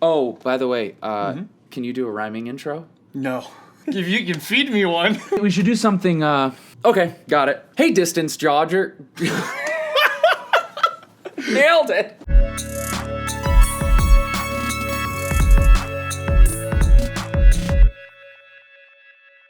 Oh, by the way, can you do a rhyming intro? No. If you can feed me one. We should do something, okay, got it. Hey, distance jogger. Nailed it.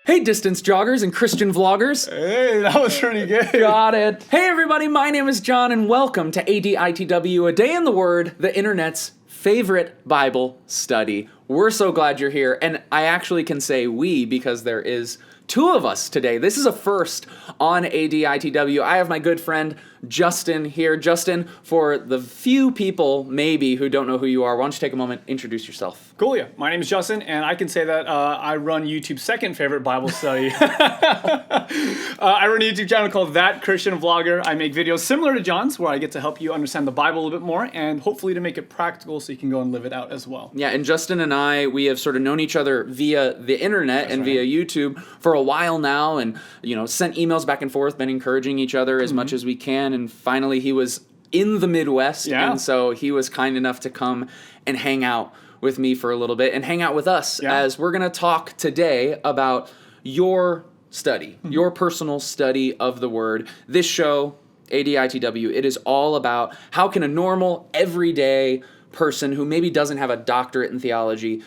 Hey, distance joggers and Christian vloggers. Hey, that was pretty good. Got it. Hey, everybody, my name is John, and welcome to ADITW, A Day in the Word, the internet's favorite Bible study. We're so glad you're here, and I actually can say we because there is two of us today. This is a first on ADITW. I have my good friend Justin here. Justin, for the few people maybe who don't know who you are, why don't you take a moment, introduce yourself. Cool, yeah. My name is Justin, and I can say that I run YouTube's second favorite Bible study. I run a YouTube channel called That Christian Vlogger. I make videos similar to John's, where I get to help you understand the Bible a little bit more, and hopefully to make it practical so you can go and live it out as well. Yeah, and Justin and I, we have sort of known each other via the internet and via YouTube for a while now, and sent emails back and forth, been encouraging each other as much as we can, and finally he was in the Midwest, and so he was kind enough to come and hang out with me for a little bit and hang out with us as we're going to talk today about your study, your personal study of the Word. This show, ADITW, it is all about how can a normal, everyday person who maybe doesn't have a doctorate in theology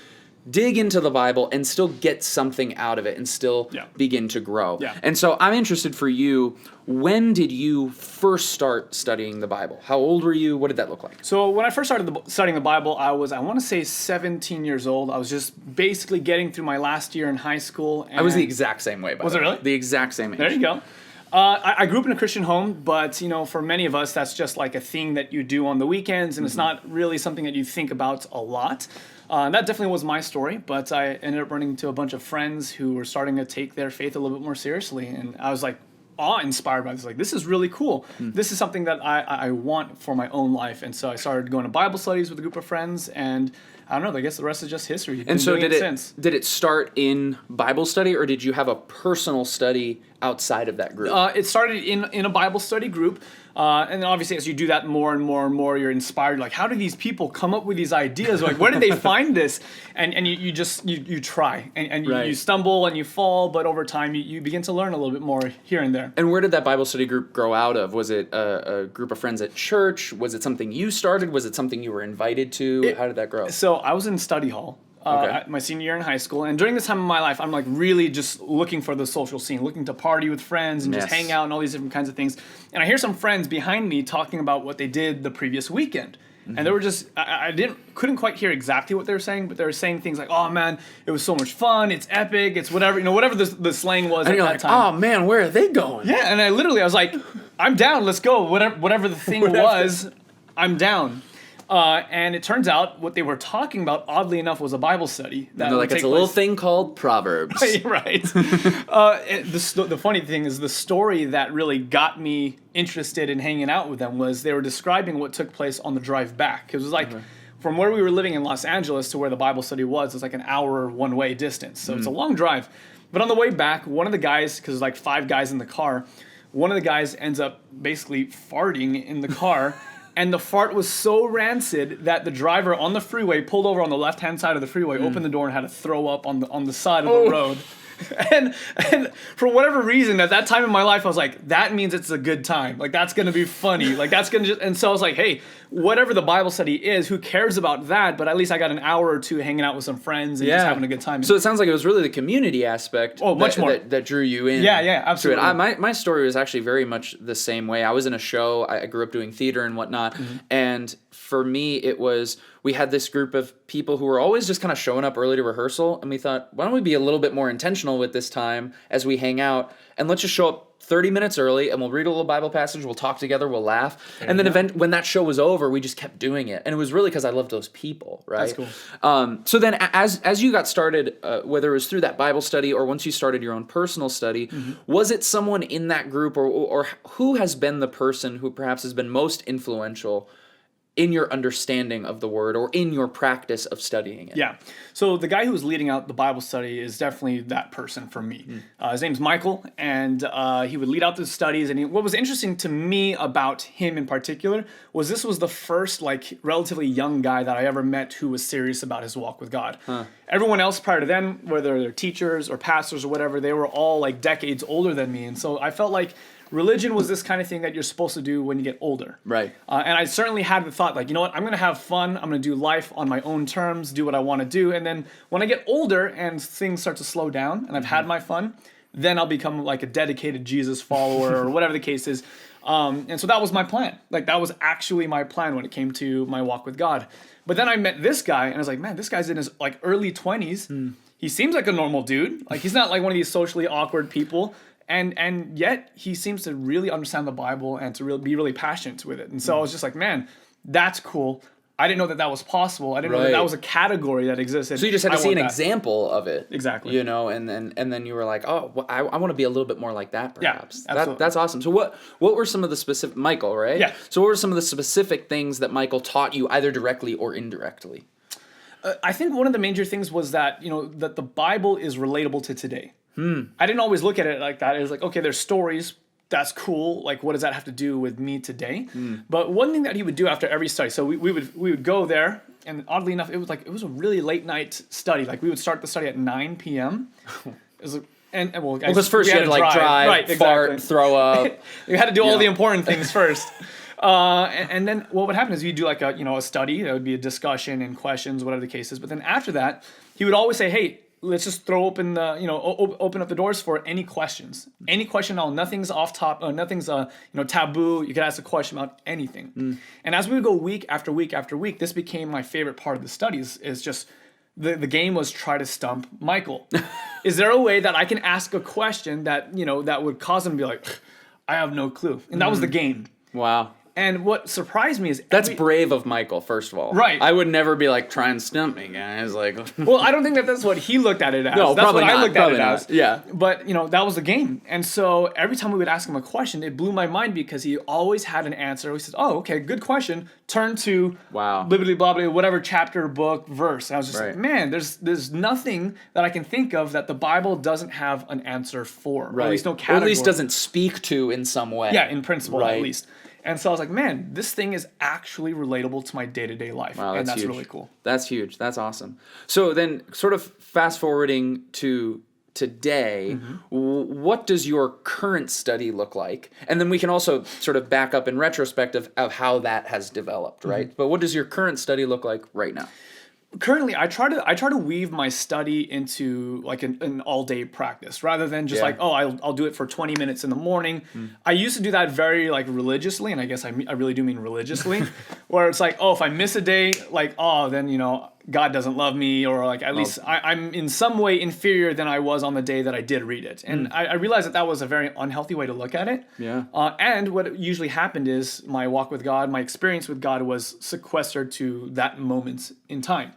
dig into the Bible and still get something out of it and still begin to grow. Yeah. And so I'm interested for you, when did you first start studying the Bible? How old were you? What did that look like? So when I first started studying the Bible, I want to say 17 years old. I was just basically getting through my last year in high school. And I was the exact same way, by the way. Was it really? The exact same age. There you go. I grew up in a Christian home, but for many of us, that's just like a thing that you do on the weekends, and it's not really something that you think about a lot. That definitely was my story, but I ended up running into a bunch of friends who were starting to take their faith a little bit more seriously, and I was like awe-inspired by this. Like, this is really cool. This is something that I want for my own life, and so I started going to Bible studies with a group of friends, and I don't know, I guess the rest is just history. And so did it start in Bible study, or did you have a personal study outside of that group? It started in a Bible study group, and then obviously as you do that more and more and more, you're inspired. Like, how do these people come up with these ideas? Like, where did they find this? And you try, and you stumble and you fall, but over time you begin to learn a little bit more here and there. And where did that Bible study group grow out of? Was it a group of friends at church? Was it something you started? Was it something you were invited to? How did that grow? So I was in study hall. My senior year in high school, and during this time in my life, I'm like really just looking for the social scene, looking to party with friends and just hang out and all these different kinds of things. And I hear some friends behind me talking about what they did the previous weekend. And they were just, I couldn't quite hear exactly what they were saying, but they were saying things like, "Oh man, it was so much fun, it's epic, it's whatever," whatever the slang was and at that time. "Oh man, where are they going?" Yeah, and I was like, "I'm down, let's go, whatever the thing was, I'm down." And it turns out what they were talking about, oddly enough, was a Bible study. That like it's a little thing called Proverbs. Right. The funny thing is the story that really got me interested in hanging out with them was they were describing what took place on the drive back. It was like from where we were living in Los Angeles to where the Bible study was, it's like an hour one-way distance. So it's a long drive. But on the way back, one of the guys, because there's like 5 guys in the car, one of the guys ends up basically farting in the car. And the fart was so rancid that the driver on the freeway pulled over on the left-hand side of the freeway, opened the door, and had to throw up on the side of the road. And for whatever reason, at that time in my life, I was like, that means it's a good time. Like, that's going to be funny. Like, that's going to just... And so I was like, hey, whatever the Bible study is, who cares about that? But at least I got an hour or two hanging out with some friends and just having a good time. So it sounds like it was really the community aspect much more. That drew you in. Yeah, absolutely. My story was actually very much the same way. I was in a show. I grew up doing theater and whatnot. And for me, it was... We had this group of people who were always just kind of showing up early to rehearsal, and we thought, why don't we be a little bit more intentional with this time as we hang out, and let's just show up 30 minutes early, and we'll read a little Bible passage, we'll talk together, we'll laugh, and then when that show was over, we just kept doing it, and it was really because I loved those people, right? That's cool. So then as you got started, whether it was through that Bible study or once you started your own personal study, was it someone in that group, or who has been the person who perhaps has been most influential in your understanding of the word or in your practice of studying it? Yeah. So the guy who was leading out the Bible study is definitely that person for me. His name's Michael, and he would lead out the studies. And what was interesting to me about him in particular was this was the first like relatively young guy that I ever met who was serious about his walk with God. Everyone else prior to them, whether they're teachers or pastors or whatever, they were all like decades older than me. And so I felt like religion was this kind of thing that you're supposed to do when you get older. Right. And I certainly had the thought, like, you know what, I'm going to have fun. I'm going to do life on my own terms, do what I want to do. And then when I get older and things start to slow down and I've had my fun, then I'll become like a dedicated Jesus follower or whatever the case is. And so that was my plan. Like, that was actually my plan when it came to my walk with God. But then I met this guy and I was like, man, this guy's in his like early 20s. He seems like a normal dude. Like, he's not like one of these socially awkward people. And yet he seems to really understand the Bible and to be really passionate with it. And so I was just like, man, that's cool. I didn't know that was possible. I didn't know that was a category that existed. So you just had to see an example of it. Exactly. You know, and then you were like, oh, well, I want to be a little bit more like that, perhaps. Yeah, absolutely. That's awesome. So what were some of the specific, Michael, right? Yeah. So what were some of the specific things that Michael taught you, either directly or indirectly? I think one of the major things was that, you know, that the Bible is relatable to today. I didn't always look at it like that. It was like, okay, there's stories. That's cool. Like, what does that have to do with me today? But one thing that he would do after every study, so we would go there, and oddly enough, it was a really late night study. Like, we would start the study at 9 p.m. It was Because first you had to like drive, right, fart, exactly. throw up. You had to do all the important things first. And then what would happen is you do like a study. That would be a discussion and questions, whatever the case is. But then after that, he would always say, hey, let's just throw open the, open up the doors for any questions. Any question at all. Nothing's off top. Nothing's taboo. You could ask a question about anything. And as we would go week after week after week, this became my favorite part of the studies. Is just the game was try to stump Michael. Is there a way that I can ask a question that that would cause him to be like, I have no clue? And that was the game. Wow. And what surprised me is that's brave of Michael, first of all. Right. I would never be like, try and stump me, guys. Like, well, I don't think that's what he looked at it as. No, that's probably what not. I looked at it as. Yeah. But that was the game. And so every time we would ask him a question, it blew my mind because he always had an answer. He said, "Oh, okay, good question. Turn to blibbly blobbly, whatever chapter, book, verse." And I was just like, man, there's nothing that I can think of that the Bible doesn't have an answer for. Right. Or at least no category. Or at least doesn't speak to in some way. Yeah, in principle at least. And so I was like, man, this thing is actually relatable to my day-to-day life. Wow, and that's huge. really cool. That's huge. That's awesome. So then sort of fast forwarding to today, what does your current study look like? And then we can also sort of back up in retrospective of how that has developed, right? But what does your current study look like right now? Currently, I try to weave my study into like an all-day practice rather than just like, oh, I'll do it for 20 minutes in the morning. I used to do that very like religiously, and I guess I really do mean religiously, where it's like, oh, if I miss a day, like, oh, then God doesn't love me, or like at least I'm in some way inferior than I was on the day that I did read it. And I realized that was a very unhealthy way to look at it. Yeah. And what usually happened is my walk with God, my experience with God was sequestered to that moment in time.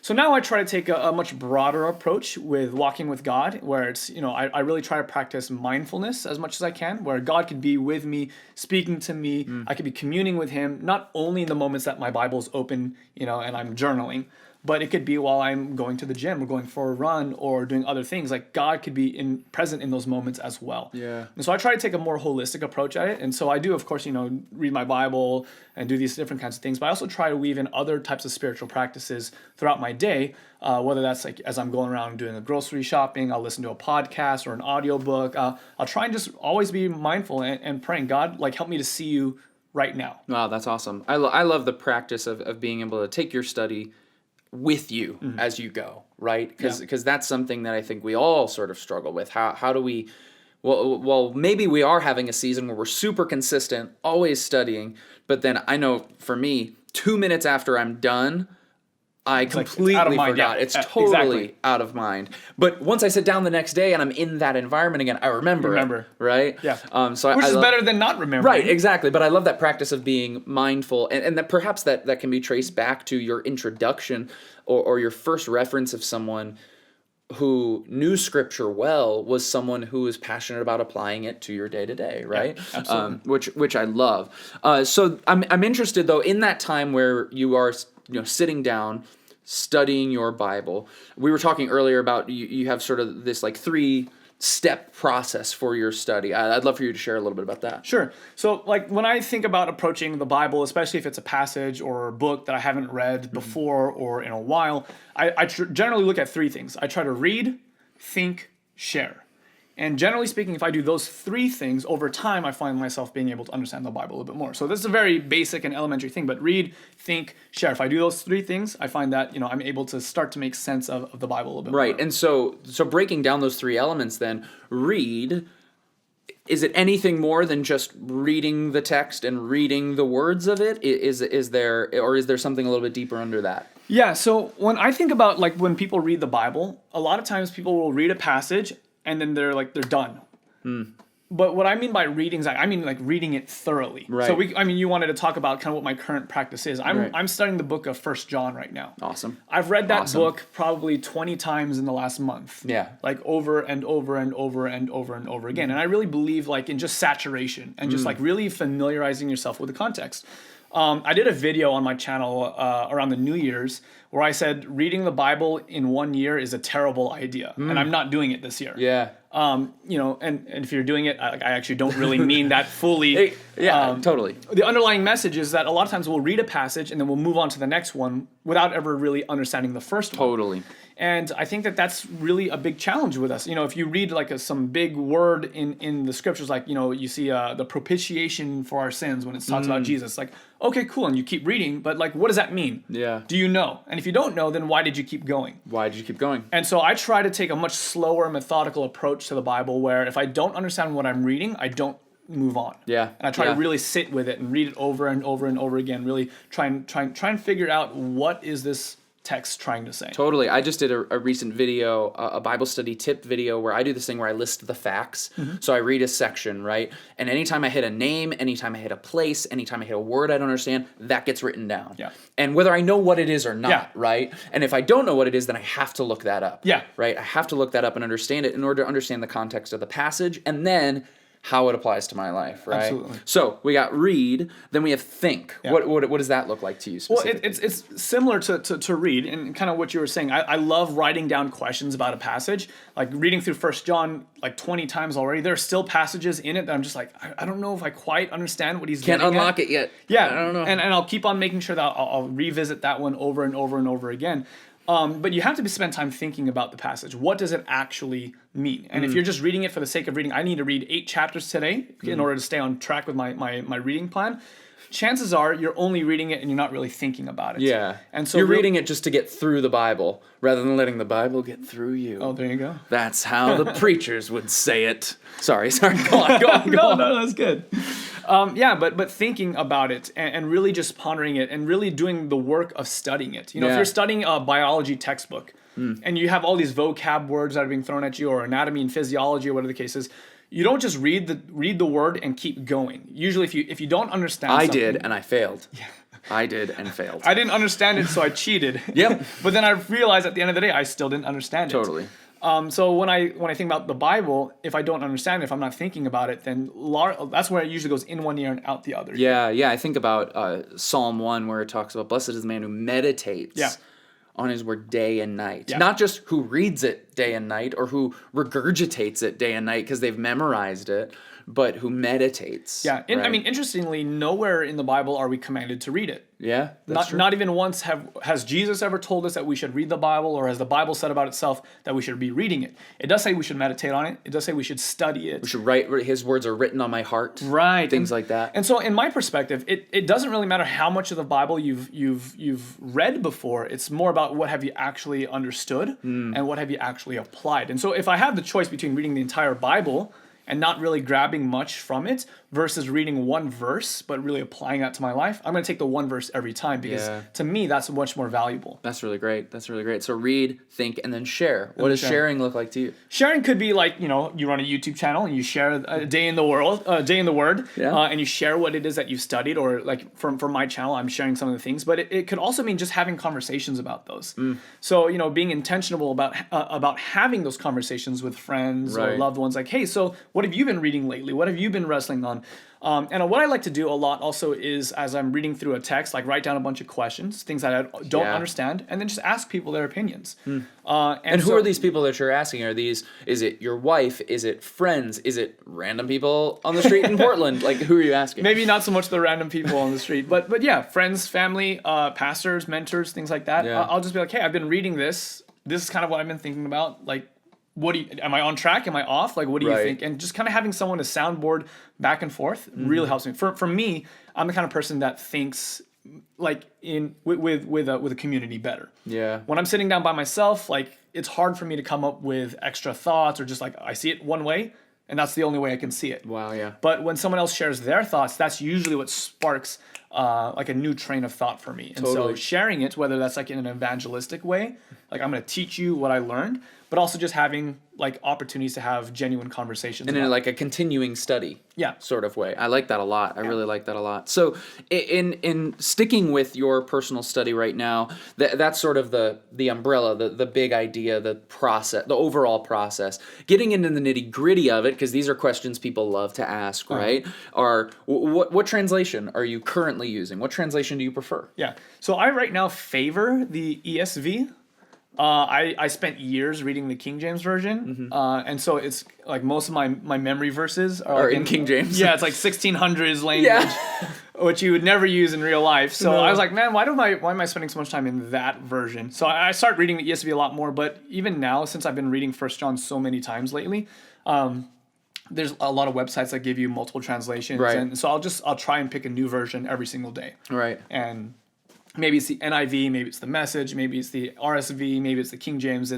So now I try to take a much broader approach with walking with God, where it's, I really try to practice mindfulness as much as I can, where God could be with me, speaking to me. I could be communing with him, not only in the moments that my Bible is open, and I'm journaling, but it could be while I'm going to the gym or going for a run or doing other things. Like, God could be present in those moments as well. Yeah. And so I try to take a more holistic approach at it. And so I do, of course, read my Bible and do these different kinds of things. But I also try to weave in other types of spiritual practices throughout my day, whether that's like as I'm going around doing the grocery shopping, I'll listen to a podcast or an audiobook. I'll try and just always be mindful and praying, God, like, help me to see you right now. Wow, that's awesome. I love the practice of being able to take your study with you as you go, right? Because that's something that I think we all sort of struggle with. How do we, well, maybe we are having a season where we're super consistent, always studying, but then I know for me, 2 minutes after I'm done, I completely forgot. Yeah, it's totally out of mind. But once I sit down the next day and I'm in that environment again, I remember it, right? Yeah. Which is better than not remembering. Right, exactly. But I love that practice of being mindful, and that perhaps that can be traced back to your introduction or your first reference of someone who knew Scripture well was someone who was passionate about applying it to your day to day, right? Yeah, absolutely. Which I love. So I'm interested though in that time where you are sitting down, studying your Bible. We were talking earlier about you have sort of this like 3-step process for your study. I'd love for you to share a little bit about that. Sure. So like when I think about approaching the Bible, especially if it's a passage or a book that I haven't read before or in a while, I generally look at 3 things. I try to read, think, share. And generally speaking, if I do those 3 things, over time, I find myself being able to understand the Bible a little bit more. So this is a very basic and elementary thing, but read, think, share. If I do those 3 things, I find that, I'm able to start to make sense of the Bible a little bit more. Right. And so breaking down those 3 elements then, read, is it anything more than just reading the text and reading the words of it? Is there something a little bit deeper under that? Yeah, so when I think about like when people read the Bible, a lot of times people will read a passage and then they're done. But what I mean by reading is I mean like reading it thoroughly. Right. So you wanted to talk about kind of what my current practice is. Right. I'm studying the book of 1 John right now. Awesome. I've read that book probably 20 times in the last month. Yeah. Like over and over and over and over and over again. And I really believe like in just saturation and just like really familiarizing yourself with the context. I did a video on my channel around the New Year's where I said reading the Bible in 1 year is a terrible idea, and I'm not doing it this year. Yeah. And if you're doing it, I actually don't really mean that fully. Totally. The underlying message is that a lot of times we'll read a passage and then we'll move on to the next one without ever really understanding the first one. Totally. And I think that that's really a big challenge with us. If you read like some big word in the scriptures, like, you see the propitiation for our sins when it talks about Jesus, like, okay, cool. And you keep reading, but like, what does that mean? Yeah. Do you know? And if you don't know, then why did you keep going? Why did you keep going? And so I try to take a much slower, methodical approach to the Bible where if I don't understand what I'm reading, I don't move on. Yeah. And I try to really sit with it and read it over and over and over again, really try and figure out what is this text trying to say. Totally. I just did a recent video, a Bible study tip video where I do this thing where I list the facts. So I read a section, right? And anytime I hit a name, anytime I hit a place, anytime I hit a word I don't understand, that gets written down. Yeah. And whether I know what it is or not, Yeah. right? And if I don't know what it is, then I have to look that up. Yeah. Right? I have to look that up and understand it in order to understand the context of the passage and then how it applies to my life, right? Absolutely. So we got read, then we have think. Yeah. What does that look like to you specifically? Well, it's similar to read, and kind of what you were saying. I love writing down questions about a passage. Like reading through 1 John like 20 times already. There are still passages in it that I'm just like, I don't know if I quite understand what he's Can't getting unlock at. it yet. Yeah, I don't know. And I'll keep on making sure that I'll revisit that one over and over and over again. But you have to spend time thinking about the passage. What does it actually mean? And if you're just reading it for the sake of reading, I need to read 8 chapters today in order to stay on track with my reading plan. Chances are you're only reading it and you're not really thinking about it. Yeah. And so you're reading it just to get through the Bible rather than letting the Bible get through you. Oh, there you go. That's how the preachers would say it. Sorry. Go on. No, that's good. But thinking about it and really just pondering it and really doing the work of studying it. If you're studying a biology textbook and you have all these vocab words that are being thrown at you or anatomy and physiology or whatever the case is, you don't just read the word and keep going. Usually if you don't understand something. I did and I failed. Yeah. I did and failed. I didn't understand it, so I cheated. Yep. But then I realized at the end of the day, I still didn't understand it. Totally. So when I think about the Bible, if I don't understand it, if I'm not thinking about it, then that's where it usually goes in one ear and out the other. Yeah. I think about Psalm 1 where it talks about blessed is the man who meditates on his word day and night. Yeah. Not just who reads it day and night or who regurgitates it day and night because they've memorized it, but who meditates. Yeah. Right? I mean, interestingly, nowhere in the Bible are we commanded to read it. Yeah, that's true. Not even once has Jesus ever told us that we should read the Bible, or has the Bible said about itself that we should be reading it. It does say we should meditate on it. It does say we should study it. We should write. His words are written on my heart. Right. Things like that. And so, in my perspective, it doesn't really matter how much of the Bible you've read before. It's more about what have you actually understood and what have you actually applied. And so, if I have the choice between reading the entire Bible and not really grabbing much from it versus reading one verse but really applying that to my life, I'm going to take the one verse every time because to me that's much more valuable. That's really great. That's really great. So read, think, and then share. What does sharing look like to you? Sharing could be like, you run a YouTube channel and you share a day in the word, and you share what it is that you've studied, or like for my channel, I'm sharing some of the things, but it could also mean just having conversations about those. So, being intentional about having those conversations with friends or loved ones, like, hey, so what have you been reading lately? What have you been wrestling on? And what I like to do a lot also is, as I'm reading through a text, like write down a bunch of questions, things that I don't understand, and then just ask people their opinions. And who are these people that you're asking? Is it your wife? Is it friends? Is it random people on the street in Portland? Like, who are you asking? Maybe not so much the random people on the street, but yeah, friends, family, pastors, mentors, things like that. Yeah. I'll just be like, hey, I've been reading this. This is kind of what I've been thinking about. Like, am I on track? Am I off? Like, what do you think? And just kind of having someone to soundboard back and forth really helps me. For me, I'm the kind of person that thinks like with a community better. Yeah. When I'm sitting down by myself, like, it's hard for me to come up with extra thoughts, or just like I see it one way and that's the only way I can see it. Wow, yeah. But when someone else shares their thoughts, that's usually what sparks like a new train of thought for me. And so sharing it, whether that's like in an evangelistic way, like I'm going to teach you what I learned, but also just having like opportunities to have genuine conversations. And in like a continuing study sort of way. I like that a lot. I really like that a lot. So in sticking with your personal study right now, that's sort of the umbrella, the big idea, the process, the overall process. Getting into the nitty gritty of it, because these are questions people love to ask, right? Are what translation are you currently using? What translation do you prefer? Yeah. So I right now favor the ESV. I spent years reading the King James Version, and so it's like most of my memory verses are in King James. Yeah, it's like 1600s language, which you would never use in real life. So I was like, man, why am I spending so much time in that version? So I started reading the ESV a lot more, but even now, since I've been reading 1 John so many times lately, there's a lot of websites that give you multiple translations, and so I'll try and pick a new version every single day. Right. And maybe it's the NIV, maybe it's the Message, maybe it's the RSV, maybe it's the King James.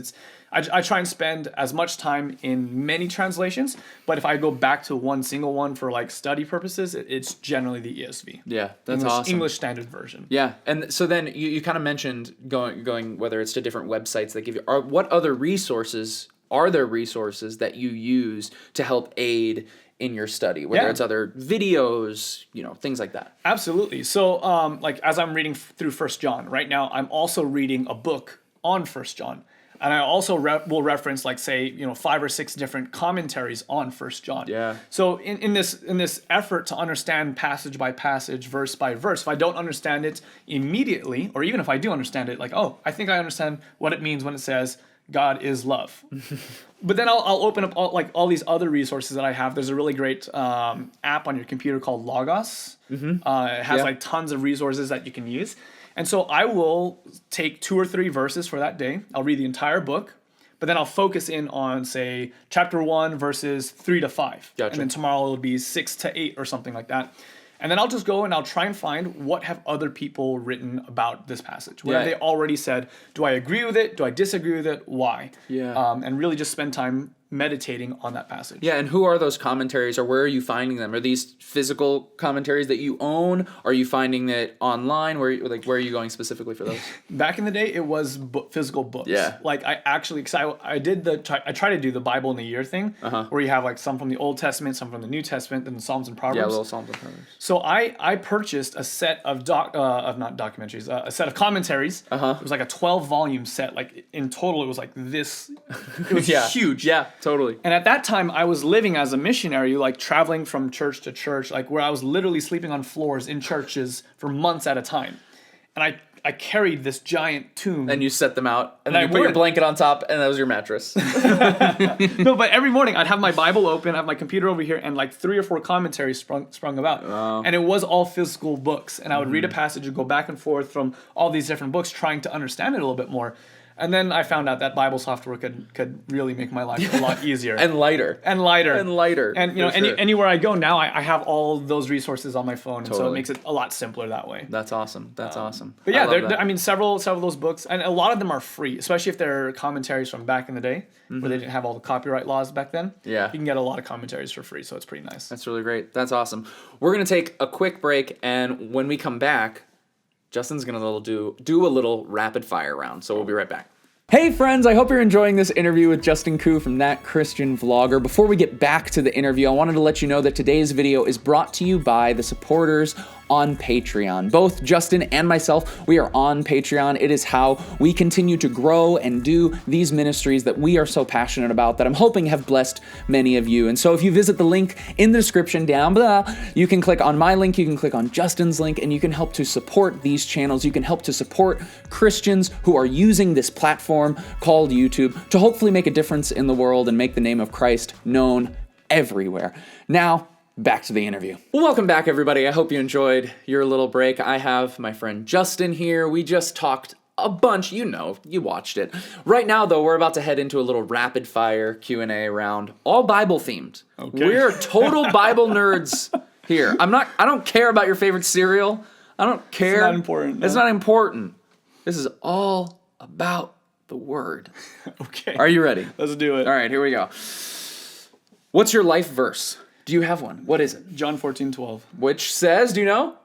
I try and spend as much time in many translations, but if I go back to one single one for like study purposes, it's generally the ESV. Yeah, that's awesome. English Standard Version. Yeah, and so then you kind of mentioned going whether it's to different websites that give you, what other resources are there that you use to help aid in your study, whether it's other videos, things like that? Absolutely. So, like as I'm reading through 1 John right now, I'm also reading a book on 1 John, and I also will reference like say 5 or 6 different commentaries on 1 John. Yeah. So in this effort to understand passage by passage, verse by verse, if I don't understand it immediately, or even if I do understand it, like I think I understand what it means when it says God is love. But then I'll open up all these other resources that I have. There's a really great app on your computer called Logos. It has like tons of resources that you can use. And so I will take 2 or 3 verses for that day. I'll read the entire book, but then I'll focus in on, say, chapter 1, verses 3 to 5. Gotcha. And then tomorrow it'll be 6 to 8 or something like that. And then I'll just go and I'll try and find what have other people written about this passage. What have they already said? Do I agree with it? Do I disagree with it? Why? Yeah. And really just spend time meditating on that passage. Yeah, and who are those commentaries, or where are you finding them? Are these physical commentaries that you own? Are you finding it online? Where are you going specifically for those? Back in the day, it was physical books. Yeah. Like I actually, because I try to do the Bible in a year thing, where you have like some from the Old Testament, some from the New Testament, then the Psalms and Proverbs. Yeah, little Psalms and Proverbs. So I purchased a set of a set of commentaries. It was like a 12-volume set. Like in total, it was like this. It was huge. Yeah, totally. And at that time, I was living as a missionary, like traveling from church to church, like where I was literally sleeping on floors in churches for months at a time. And I carried this giant tome. And you set them out, and then you put your blanket on top, and that was your mattress. No, but every morning I'd have my Bible open, have my computer over here, and like 3 or 4 commentaries sprung about. Wow. And it was all physical books. And I would read a passage and go back and forth from all these different books, trying to understand it a little bit more. And then I found out that Bible software could really make my life a lot easier. And lighter. And lighter. And lighter. And you know, anywhere I go now, I have all those resources on my phone, and so it makes it a lot simpler that way. That's awesome. That's awesome. But yeah, I mean, several of those books, and a lot of them are free, especially if they're commentaries from back in the day, where they didn't have all the copyright laws back then. Yeah. You can get a lot of commentaries for free, so it's pretty nice. That's really great. That's awesome. We're going to take a quick break, and when we come back, Justin's going to do a little rapid fire round, so we'll be right back. Hey friends, I hope you're enjoying this interview with Justin Khoe from That Christian Vlogger. Before we get back to the interview, I wanted to let you know that today's video is brought to you by the supporters on Patreon. Both Justin and myself, we are on Patreon. It is how we continue to grow and do these ministries that we are so passionate about, that I'm hoping have blessed many of you. And so if you visit the link in the description down below, you can click on my link, you can click on Justin's link, and you can help to support these channels. You can help to support Christians who are using this platform called YouTube to hopefully make a difference in the world and make the name of Christ known everywhere. Now, back to the interview. Well, welcome back, everybody. I hope you enjoyed your little break. I have my friend Justin here. We just talked a bunch. You know, you watched it. Right now, though, we're about to head into a little rapid fire Q&A round, all Bible themed. Okay. We're total Bible nerds here. I don't care about your favorite cereal. I don't care. It's not important. No. It's not important. This is all about the Word. Okay. Are you ready? Let's do it. All right, here we go. What's your life verse? Do you have one? What is it? John 14:12. Which says, do you know?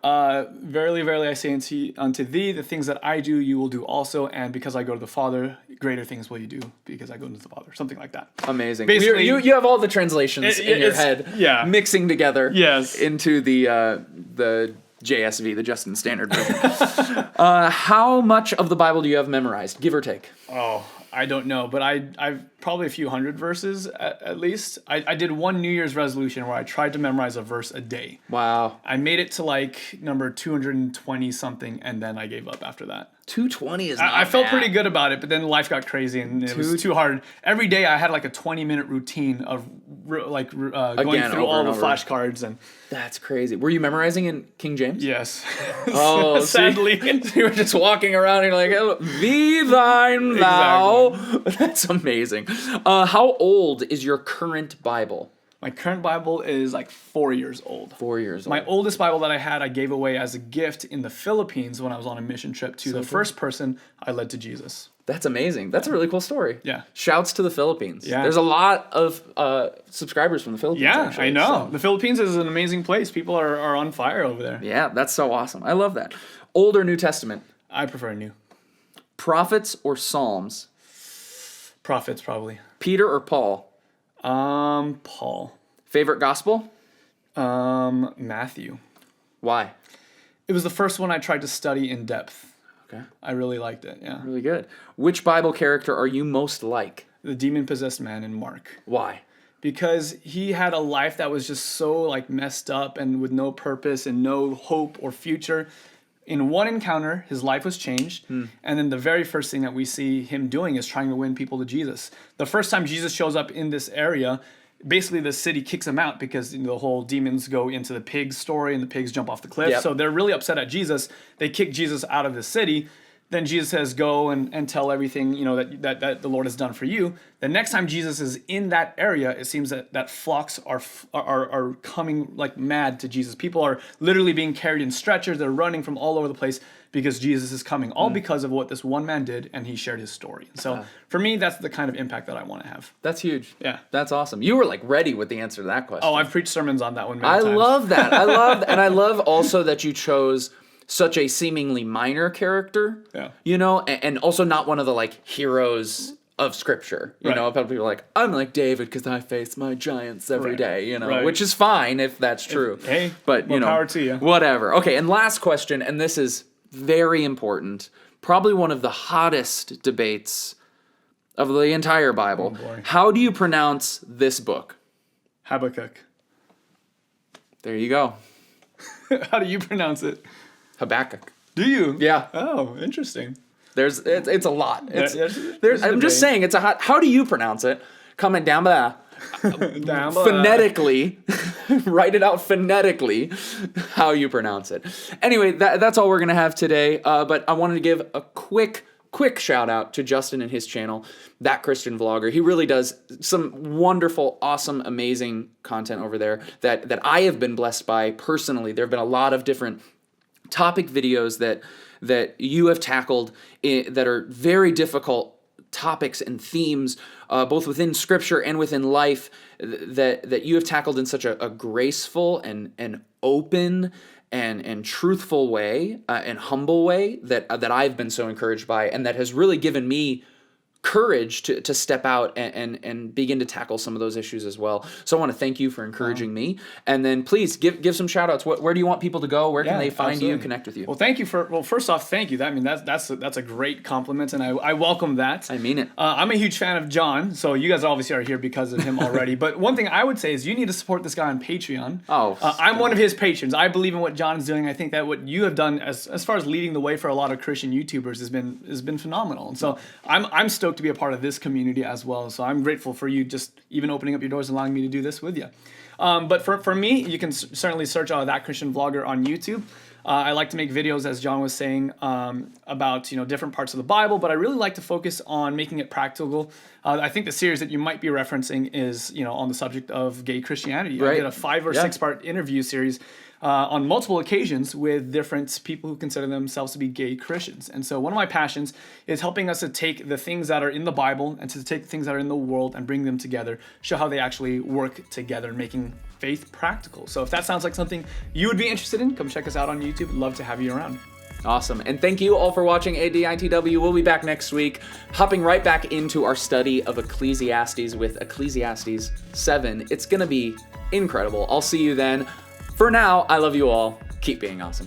Verily, verily, I say unto thee, the things that I do, you will do also, and because I go to the Father, greater things will you do, because I go to the Father. Something like that. Amazing. Basically, you have all the translations in your head, mixing together into the JSV, the Justin Standard Version. How much of the Bible do you have memorized, give or take? Oh, I don't know, but I've probably a few hundred verses at least. I did one New Year's resolution where I tried to memorize a verse a day. Wow. I made it to like number 220 something, and then I gave up after that. 220 is not I felt bad. pretty good about it, but then life got crazy and it was too hard. Every day I had like a 20-minute routine of going through all the flashcards. And that's crazy. Were you memorizing in King James? Yes. Oh, sadly. You were just walking around and you're like, "Be thine thou." Exactly. That's amazing. How old is your current Bible? My current Bible is like 4 years old. 4 years old. My oldest Bible that I had, I gave away as a gift in the Philippines when I was on a mission trip to first person I led to Jesus. That's amazing. That's a really cool story. Yeah. Shouts to the Philippines. Yeah. There's a lot of subscribers from the Philippines. Yeah, actually, I know. So. The Philippines is an amazing place. People are on fire over there. Yeah, that's so awesome. I love that. Old or New Testament? I prefer New. Prophets or Psalms? Prophets, probably. Peter or Paul? Paul. Favorite gospel? Matthew. Why? It was the first one I tried to study in depth. Okay. I really liked it, yeah. Really good. Which Bible character are you most like? The demon-possessed man in Mark. Why? Because he had a life that was just so like messed up and with no purpose and no hope or future. In one encounter, his life was changed, and then the very first thing that we see him doing is trying to win people to Jesus. The first time Jesus shows up in this area, basically the city kicks him out because the whole demons go into the pigs story and the pigs jump off the cliff. Yep. So they're really upset at Jesus. They kick Jesus out of the city. Then Jesus says, go and tell everything that the Lord has done for you. The next time Jesus is in that area, it seems that flocks are coming like mad to Jesus. People are literally being carried in stretchers. They're running from all over the place because Jesus is coming, all because of what this one man did, and he shared his story. So for me, that's the kind of impact that I want to have. That's huge. Yeah. That's awesome. You were like ready with the answer to that question. Oh, I've preached sermons on that one many times. I love that. And I love also that you chose such a seemingly minor character, and also not one of the like heroes of scripture. You know, people are like, I'm like David because I face my giants every day, which is fine if that's true. But power to you. Whatever. Okay, and last question, and this is very important, probably one of the hottest debates of the entire Bible. Oh, boy. How do you pronounce this book? Habakkuk. There you go. How do you pronounce it? Habakkuk. Do you? Yeah. Oh, interesting. It's a lot. There's I'm just saying it's a hot. How do you pronounce it? Comment down below. Phonetically, write it out phonetically. How you pronounce it. Anyway, that's all we're gonna have today. But I wanted to give a quick quick shout out to Justin and his channel, That Christian Vlogger. He really does some wonderful, awesome, amazing content over there that I have been blessed by personally. There have been a lot of different topic videos that you have tackled that are very difficult topics and themes, both within Scripture and within life, that you have tackled in such a graceful and open and truthful way and humble way that I've been so encouraged by, and that has really given me courage to step out and begin to tackle some of those issues as well. So I want to thank you for encouraging me. And then please give some shout outs. Where do you want people to go? Where can they find you, connect with you? Well, thank you first off, thank you. That's a great compliment, and I welcome that. I mean it. I'm a huge fan of Jon, so you guys obviously are here because of him already. But one thing I would say is you need to support this guy on Patreon. I'm one of his patrons. I believe in what Jon's doing. I think that what you have done as far as leading the way for a lot of Christian YouTubers has been phenomenal. And so I'm stoked to be a part of this community as well. So I'm grateful for you just even opening up your doors and allowing me to do this with you. But for me, you can certainly search That Christian Vlogger on YouTube. I like to make videos, as Jon was saying, about different parts of the Bible, but I really like to focus on making it practical. I think the series that you might be referencing is on the subject of gay Christianity. Right. I did a 5 or 6 part interview series on multiple occasions with different people who consider themselves to be gay Christians. And so one of my passions is helping us to take the things that are in the Bible and to take the things that are in the world and bring them together, show how they actually work together, making faith practical. So if that sounds like something you would be interested in, come check us out on YouTube. I'd love to have you around. Awesome. And thank you all for watching ADITW. We'll be back next week, hopping right back into our study of Ecclesiastes with Ecclesiastes 7. It's going to be incredible. I'll see you then. For now, I love you all. Keep being awesome.